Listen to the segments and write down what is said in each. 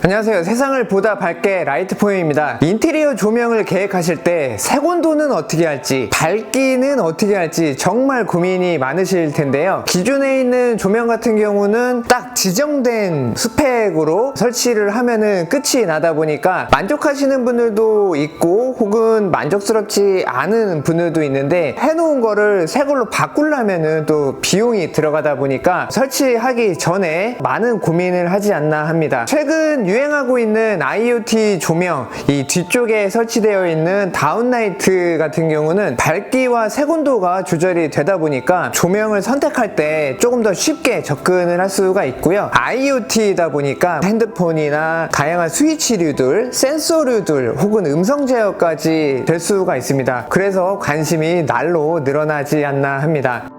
안녕하세요. 세상을 보다 밝게 라이트포용입니다. 인테리어 조명을 계획하실 때 색온도는 어떻게 할지, 밝기는 어떻게 할지 정말 고민이 많으실 텐데요. 기존에 있는 조명 같은 경우는 딱 지정된 스펙으로 설치를 하면은 끝이 나다 보니까 만족하시는 분들도 있고 혹은 만족스럽지 않은 분들도 있는데, 해놓은 거를 새 걸로 바꾸려면은 또 비용이 들어가다 보니까 설치하기 전에 많은 고민을 하지 않나 합니다. 최근 유행하고 있는 IoT 조명, 이 뒤쪽에 설치되어 있는 다운라이트 같은 경우는 밝기와 색온도가 조절이 되다 보니까 조명을 선택할 때 조금 더 쉽게 접근을 할 수가 있고요. IoT다 보니까 핸드폰이나 다양한 스위치류들, 센서류들 혹은 음성 제어까지 될 수가 있습니다. 그래서 관심이 날로 늘어나지 않나 합니다.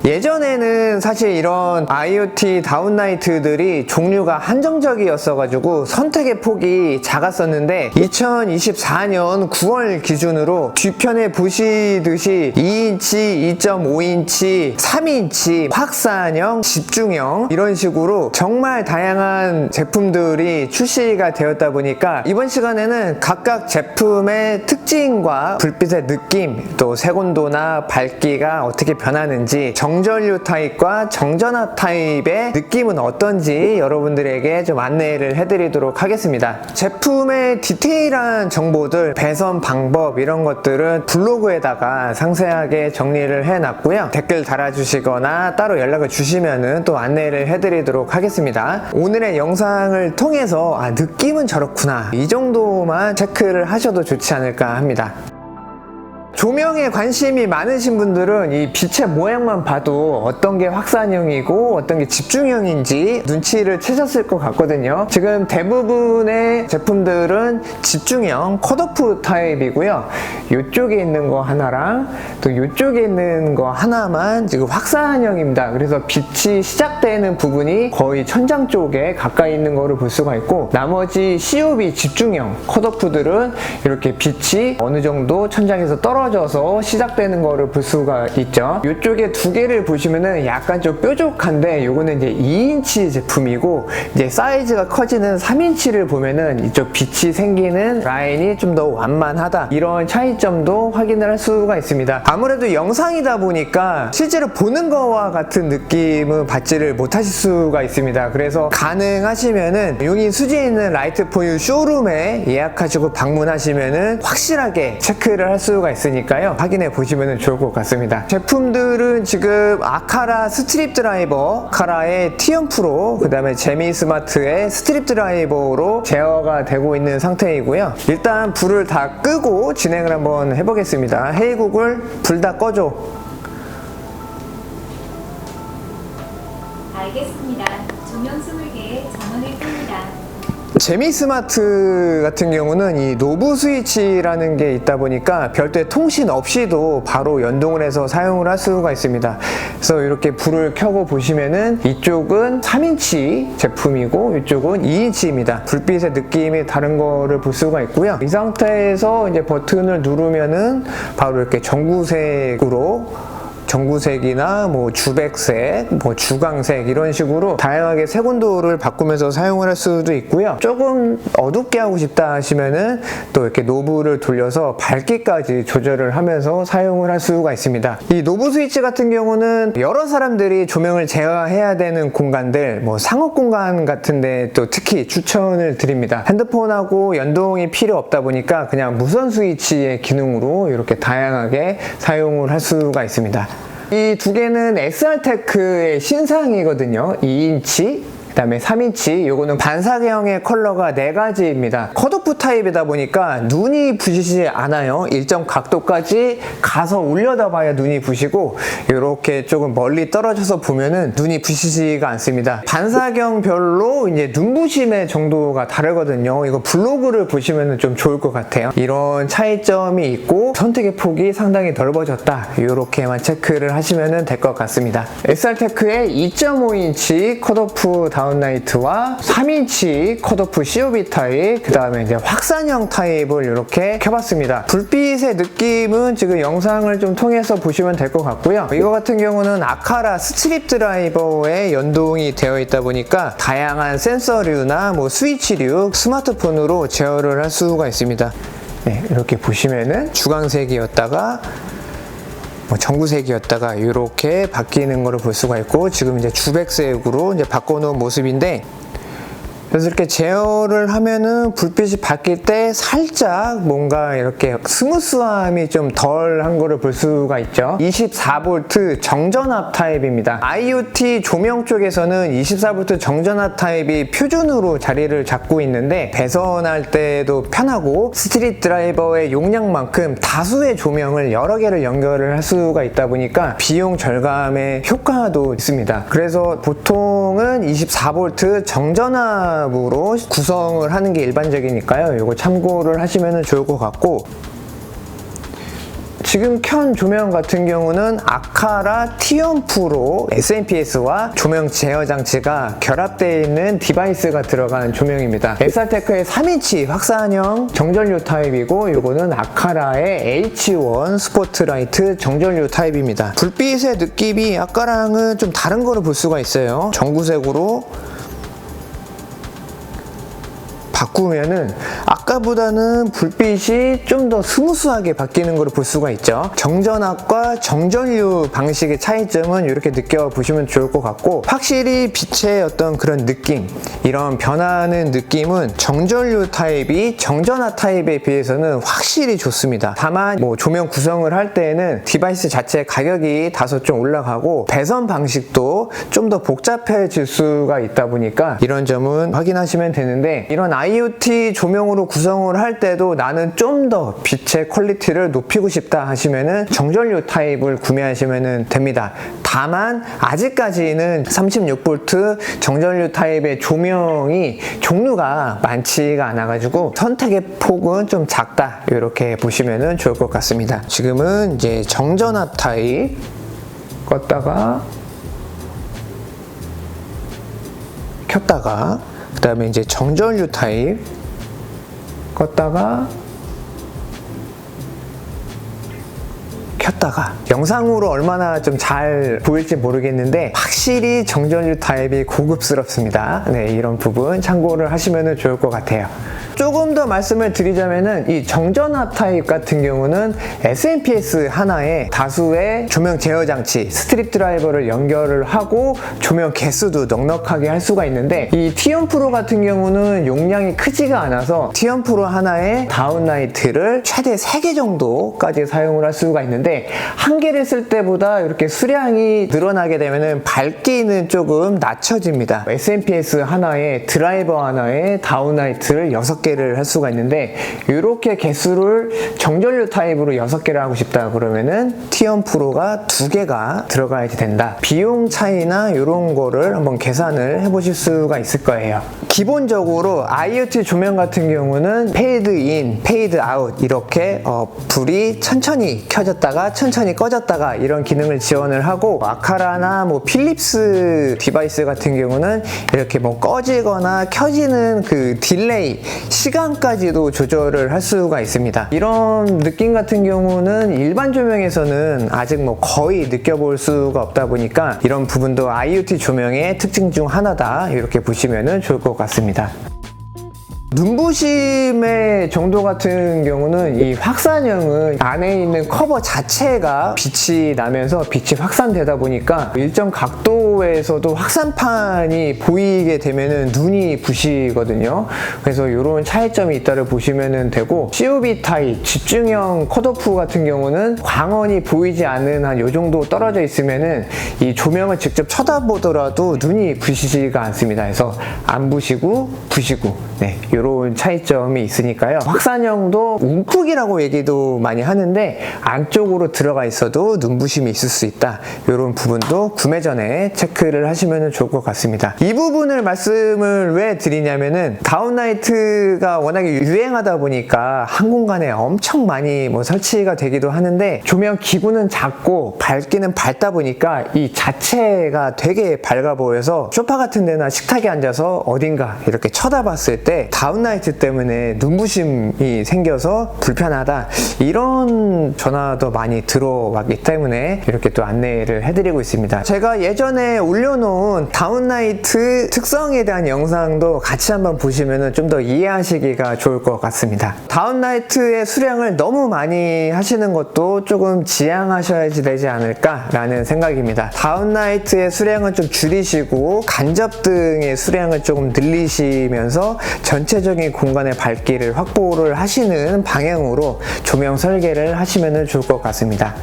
예전에는 사실 이런 IoT 다운라이트들이 종류가 한정적이었어가지고 선택의 폭이 작았었는데, 2024년 9월 기준으로 뒤편에 보시듯이 2인치, 2.5인치, 3인치, 확산형, 집중형 이런 식으로 정말 다양한 제품들이 출시가 되었다 보니까 이번 시간에는 각각 제품의 특징과 불빛의 느낌, 또 색온도나 밝기가 어떻게 변하는지, 정전류 타입과 정전압 타입의 느낌은 어떤지 여러분들에게 좀 안내를 해드리도록 하겠습니다. 제품의 디테일한 정보들, 배선 방법 이런 것들은 블로그에다가 상세하게 정리를 해놨고요. 댓글 달아주시거나 따로 연락을 주시면은 또 안내를 해드리도록 하겠습니다. 오늘의 영상을 통해서 느낌은 저렇구나, 이 정도만 체크를 하셔도 좋지 않을까 합니다. 조명에 관심이 많으신 분들은 이 빛의 모양만 봐도 어떤 게 확산형이고 어떤 게 집중형인지 눈치를 채셨을 것 같거든요. 지금 대부분의 제품들은 집중형 컷오프 타입이고요. 이쪽에 있는 거 하나랑 또 이쪽에 있는 거 하나만 지금 확산형입니다. 그래서 빛이 시작되는 부분이 거의 천장 쪽에 가까이 있는 거를 볼 수가 있고, 나머지 COB 집중형 컷오프들은 이렇게 빛이 어느 정도 천장에서 떨어져서 시작되는 거를 볼 수가 있죠. 이쪽에 두 개를 보시면은 약간 좀 뾰족한데, 요거는 이제 2인치 제품이고, 이제 사이즈가 커지는 3인치를 보면은 이쪽 빛이 생기는 라인이 좀 더 완만하다, 이런 차이점도 확인을 할 수가 있습니다. 아무래도 영상이다 보니까 실제로 보는 거와 같은 느낌은 받지를 못하실 수가 있습니다. 그래서 가능하시면은 용인 수지에 있는 라이트포유 쇼룸에 예약하시고 방문하시면은 확실하게 체크를 할 수가 있으니까요, 확인해 보시면 좋을 것 같습니다. 제품들은 지금 아카라 스트립 드라이버, 아카라의 티언 프로, 그 다음에 제미스마트의 스트립 드라이버로 제어가 되고 있는 상태이고요. 일단 불을 다 끄고 진행을 한번 해보겠습니다. 헤이 구글, 불 다 꺼줘. 알겠습니다. 조명 20개의 전원을 끕니다. 제미스마트 같은 경우는 이 노브 스위치라는 게 있다 보니까 별도의 통신 없이도 바로 연동을 해서 사용을 할 수가 있습니다. 그래서 이렇게 불을 켜고 보시면은 이쪽은 3인치 제품이고 이쪽은 2인치입니다. 불빛의 느낌이 다른 거를 볼 수가 있고요. 이 상태에서 이제 버튼을 누르면은 바로 이렇게 전구색으로, 전구색이나 뭐 주백색, 뭐 주광색 이런 식으로 다양하게 색온도를 바꾸면서 사용을 할 수도 있고요. 조금 어둡게 하고 싶다 하시면은 또 이렇게 노브를 돌려서 밝기까지 조절을 하면서 사용을 할 수가 있습니다. 이 노브 스위치 같은 경우는 여러 사람들이 조명을 제어해야 되는 공간들, 뭐 상업 공간 같은데 또 특히 추천을 드립니다. 핸드폰하고 연동이 필요 없다 보니까 그냥 무선 스위치의 기능으로 이렇게 다양하게 사용을 할 수가 있습니다. 이 두 개는 SR테크의 신상이거든요. 2인치, 그 다음에 3인치, 요거는 반사계형의 컬러가 4가지입니다. 컷오프 타입이다 보니까 눈이 부시지 않아요. 일정 각도까지 가서 올려다 봐야 눈이 부시고, 이렇게 조금 멀리 떨어져서 보면은 눈이 부시지가 않습니다. 반사경별로 이제 눈부심의 정도가 다르거든요. 이거 블로그를 보시면은 좀 좋을 것 같아요. 이런 차이점이 있고 선택의 폭이 상당히 넓어졌다, 이렇게만 체크를 하시면은 될 것 같습니다. SR테크의 2.5인치 컷오프 다운 다운라이트와 3인치 컷오프 COB 타입, 그 다음에 이제 확산형 타입을 이렇게 켜봤습니다. 불빛의 느낌은 지금 영상을 좀 통해서 보시면 될 것 같고요. 이거 같은 경우는 아카라 스트립 드라이버에 연동이 되어 있다 보니까 다양한 센서류나 뭐 스위치류, 스마트폰으로 제어를 할 수가 있습니다. 네, 이렇게 보시면은 주광색이었다가 뭐 전구색이었다가 이렇게 바뀌는 것을 볼 수가 있고, 지금 이제 주백색으로 이제 바꿔놓은 모습인데, 그래서 이렇게 제어를 하면은 불빛이 바뀔 때 살짝 뭔가 이렇게 스무스함이 좀 덜한 거를 볼 수가 있죠. 24V 정전압 타입입니다. IoT 조명 쪽에서는 24V 정전압 타입이 표준으로 자리를 잡고 있는데, 배선할 때도 편하고 스트릿 드라이버의 용량만큼 다수의 조명을 여러 개를 연결을 할 수가 있다 보니까 비용 절감의 효과도 있습니다. 그래서 보통은 24V 정전압 으로 구성을 하는 게 일반적이니까요. 이거 참고를 하시면 좋을 것 같고, 지금 켠 조명 같은 경우는 아카라 T1 프로 SMPS와 조명 제어 장치가 결합되어 있는 디바이스가 들어간 조명입니다. 엑살테크의 3인치 확산형 정전류 타입이고, 이거는 아카라의 H1 스포트라이트 정전류 타입입니다. 불빛의 느낌이 아까랑은 좀 다른 거를 볼 수가 있어요. 전구색으로 바꾸면은 아까보다는 불빛이 좀 더 스무스하게 바뀌는 걸 볼 수가 있죠. 정전압과 정전류 방식의 차이점은 이렇게 느껴보시면 좋을 것 같고, 확실히 빛의 어떤 그런 느낌, 이런 변하는 느낌은 정전류 타입이 정전압 타입에 비해서는 확실히 좋습니다. 다만 뭐 조명 구성을 할 때에는 디바이스 자체 가격이 다소 좀 올라가고 배선 방식도 좀 더 복잡해질 수가 있다 보니까 이런 점은 확인하시면 되는데, 이런 IoT 조명으로 구성을 할 때도 나는 좀 더 빛의 퀄리티를 높이고 싶다 하시면은 정전류 타입을 구매하시면 됩니다. 다만 아직까지는 36V 정전류 타입의 조명이 종류가 많지가 않아가지고 선택의 폭은 좀 작다, 이렇게 보시면 좋을 것 같습니다. 지금은 이제 정전압 타입 껐다가 켰다가, 그 다음에 이제 정전류 타입 껐다가 켰다가, 영상으로 얼마나 좀 잘 보일지 모르겠는데 확실히 정전류 타입이 고급스럽습니다. 네, 이런 부분 참고를 하시면 좋을 것 같아요. 조금 더 말씀을 드리자면은 이 정전압 타입 같은 경우는 SMPS 하나에 다수의 조명 제어 장치, 스트립 드라이버를 연결을 하고 조명 개수도 넉넉하게 할 수가 있는데, 이 T1 프로 같은 경우는 용량이 크지가 않아서 T1 프로 하나에 다운라이트를 최대 3개 정도까지 사용을 할 수가 있는데, 한 개를 쓸 때보다 이렇게 수량이 늘어나게 되면은 밝기는 조금 낮춰집니다. SMPS 하나에 드라이버 하나에 다운라이트를 6개를 할 수가 있는데, 이렇게 개수를 정전류 타입으로 6개를 하고 싶다 그러면은 T1 프로가 2개가 들어가야지 된다. 비용 차이나 이런 거를 한번 계산을 해보실 수가 있을 거예요. 기본적으로 IoT 조명 같은 경우는 페이드 인, 페이드 아웃, 이렇게 불이 천천히 켜졌다가 천천히 꺼졌다가 이런 기능을 지원을 하고, 아카라나 뭐 필립스 디바이스 같은 경우는 이렇게 뭐 꺼지거나 켜지는 그 딜레이 시간까지도 조절을 할 수가 있습니다. 이런 느낌 같은 경우는 일반 조명에서는 아직 뭐 거의 느껴볼 수가 없다 보니까 이런 부분도 IoT 조명의 특징 중 하나다, 이렇게 보시면 좋을 것 같습니다. 눈부심의 정도 같은 경우는 이 확산형은 안에 있는 커버 자체가 빛이 나면서 빛이 확산되다 보니까 일정 각도에서도 확산판이 보이게 되면은 눈이 부시거든요. 그래서 이런 차이점이 있다를 보시면 되고, COB 타입 집중형 컷오프 같은 경우는 광원이 보이지 않는 한 요 정도 떨어져 있으면은 이 조명을 직접 쳐다보더라도 눈이 부시지가 않습니다. 그래서 안 부시고 부시고, 네, 이런 이런 차이점이 있으니까요. 확산형도 움푹이라고 얘기도 많이 하는데 안쪽으로 들어가 있어도 눈부심이 있을 수 있다. 이런 부분도 구매 전에 체크를 하시면 좋을 것 같습니다. 이 부분을 말씀을 왜 드리냐면은 다운라이트가 워낙에 유행하다 보니까 한 공간에 엄청 많이 설치가 되기도 하는데 조명 기구는 작고 밝기는 밝다 보니까 이 자체가 되게 밝아 보여서 소파 같은 데나 식탁에 앉아서 어딘가 이렇게 쳐다봤을 때 다운라이트 때문에 눈부심이 생겨서 불편하다, 이런 전화도 많이 들어왔기 때문에 이렇게 또 안내를 해드리고 있습니다. 제가 예전에 올려놓은 다운라이트 특성에 대한 영상도 같이 한번 보시면 좀 더 이해하시기가 좋을 것 같습니다. 다운라이트의 수량을 너무 많이 하시는 것도 조금 지양하셔야지 되지 않을까라는 생각입니다. 다운라이트의 수량은 좀 줄이시고 간접등의 수량을 조금 늘리시면서 전체적인 공간의 밝기를 확보를 하시는 방향으로 조명 설계를 하시면 좋을 것 같습니다.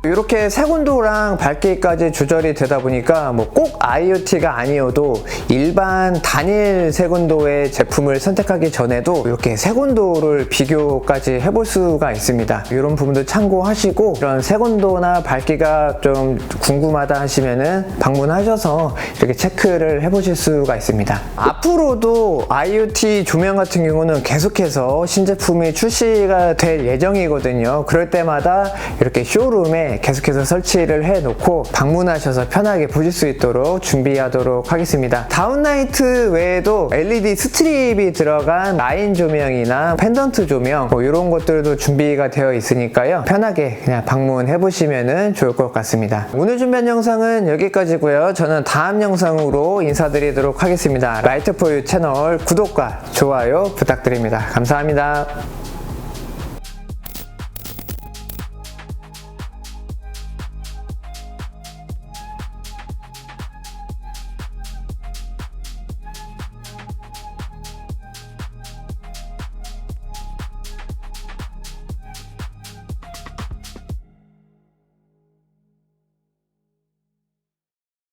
이렇게 색온도랑 밝기까지 조절이 되다 보니까 꼭 IoT가 아니어도 일반 단일 색온도의 제품을 선택하기 전에도 이렇게 색온도를 비교까지 해볼 수가 있습니다. 이런 부분도 참고하시고 이런 색온도나 밝기가 좀 궁금하다 하시면은 방문하셔서 이렇게 체크를 해보실 수가 있습니다. 앞으로도 IoT 조명 같은 경우는 계속해서 신제품이 출시가 될 예정이거든요. 그럴 때마다 이렇게 쇼룸에 계속해서 설치를 해놓고 방문하셔서 편하게 보실 수 있도록 준비하도록 하겠습니다. 다운라이트 외에도 LED 스트립이 들어간 라인 조명이나 펜던트 조명 이런 것들도 준비가 되어 있으니까요. 편하게 그냥 방문해 보시면 좋을 것 같습니다. 오늘 준비한 영상은 여기까지고요. 저는 다음 영상으로 인사드리도록 하겠습니다. 라이트포유 채널 구독과 좋아요 부탁드립니다. 감사합니다.